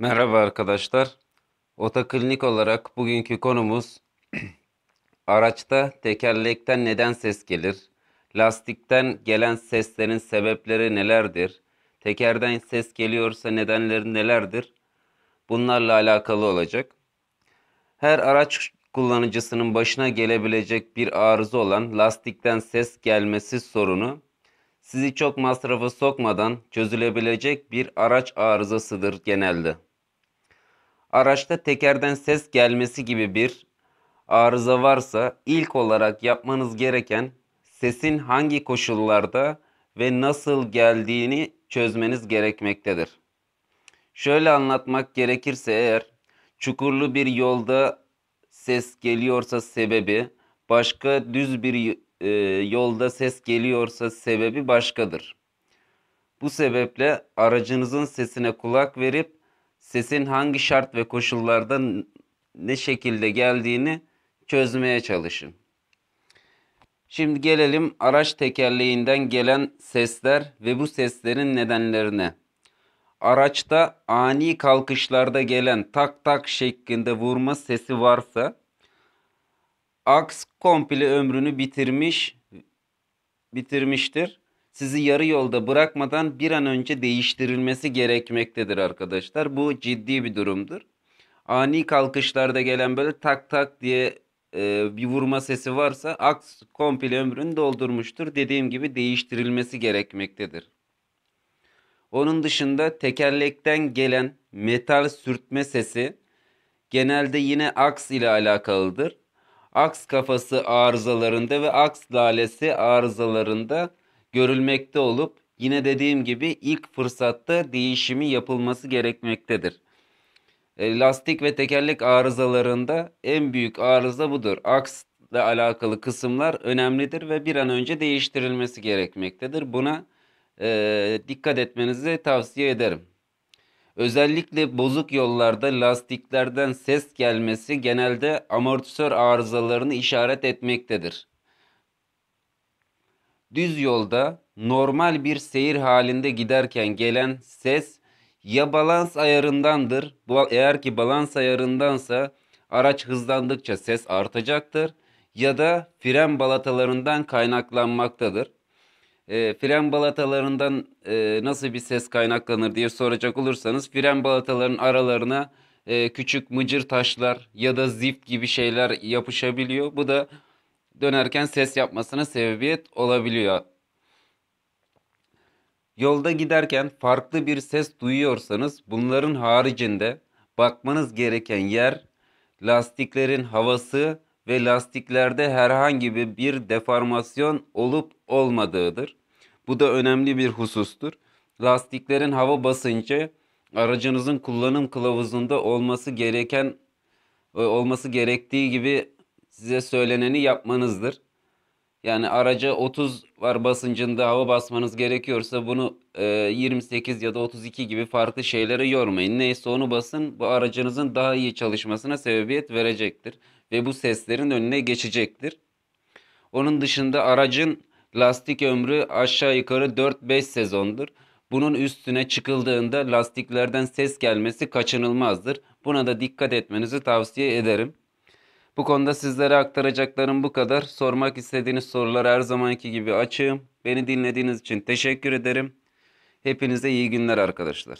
Merhaba arkadaşlar. Otoklinik olarak bugünkü konumuz araçta tekerlekten neden ses gelir? Lastikten gelen seslerin sebepleri nelerdir? Tekerden ses geliyorsa nedenleri nelerdir? Bunlarla alakalı olacak. Her araç kullanıcısının başına gelebilecek bir arıza olan lastikten ses gelmesi sorunu sizi çok masrafa sokmadan çözülebilecek bir araç arızasıdır genelde. Araçta tekerden ses gelmesi gibi bir arıza varsa ilk olarak yapmanız gereken sesin hangi koşullarda ve nasıl geldiğini çözmeniz gerekmektedir. Şöyle anlatmak gerekirse eğer çukurlu bir yolda ses geliyorsa sebebi başka, düz bir yolda ses geliyorsa sebebi başkadır. Bu sebeple aracınızın sesine kulak verip sesin hangi şart ve koşullarda ne şekilde geldiğini çözmeye çalışın. Şimdi gelelim araç tekerleğinden gelen sesler ve bu seslerin nedenlerine. Araçta ani kalkışlarda gelen tak tak şeklinde vurma sesi varsa aks komple ömrünü bitirmiştir. Sizi yarı yolda bırakmadan bir an önce değiştirilmesi gerekmektedir arkadaşlar. Bu ciddi bir durumdur. Ani kalkışlarda gelen böyle tak tak diye bir vurma sesi varsa aks komple ömrünü doldurmuştur. Dediğim gibi değiştirilmesi gerekmektedir. Onun dışında tekerlekten gelen metal sürtme sesi genelde yine aks ile alakalıdır. Aks kafası arızalarında ve aks lalesi arızalarında görülmekte olup yine dediğim gibi ilk fırsatta değişimi yapılması gerekmektedir. Lastik ve tekerlek arızalarında en büyük arıza budur. Aksla alakalı kısımlar önemlidir ve bir an önce değiştirilmesi gerekmektedir. Buna dikkat etmenizi tavsiye ederim. Özellikle bozuk yollarda lastiklerden ses gelmesi genelde amortisör arızalarını işaret etmektedir. Düz yolda normal bir seyir halinde giderken gelen ses ya balans ayarındandır. Eğer ki balans ayarındansa araç hızlandıkça ses artacaktır ya da fren balatalarından kaynaklanmaktadır. Fren balatalarından nasıl bir ses kaynaklanır diye soracak olursanız fren balatalarının aralarına küçük mıcır taşlar ya da zift gibi şeyler yapışabiliyor. Bu da dönerken ses yapmasına sebebiyet olabiliyor. Yolda giderken farklı bir ses duyuyorsanız bunların haricinde bakmanız gereken yer lastiklerin havası ve lastiklerde herhangi bir deformasyon olup olmadığıdır. Bu da önemli bir husustur. Lastiklerin hava basıncı aracınızın kullanım kılavuzunda olması gerektiği gibi size söyleneni yapmanızdır. Yani araca 30 var basıncında hava basmanız gerekiyorsa bunu 28 ya da 32 gibi farklı şeylere yormayın. Neyse onu basın, bu aracınızın daha iyi çalışmasına sebebiyet verecektir. Ve bu seslerin önüne geçecektir. Onun dışında aracın lastik ömrü aşağı yukarı 4-5 sezondur. Bunun üstüne çıkıldığında lastiklerden ses gelmesi kaçınılmazdır. Buna da dikkat etmenizi tavsiye ederim. Bu konuda sizlere aktaracaklarım bu kadar. Sormak istediğiniz sorular her zamanki gibi açığım. Beni dinlediğiniz için teşekkür ederim. Hepinize iyi günler arkadaşlar.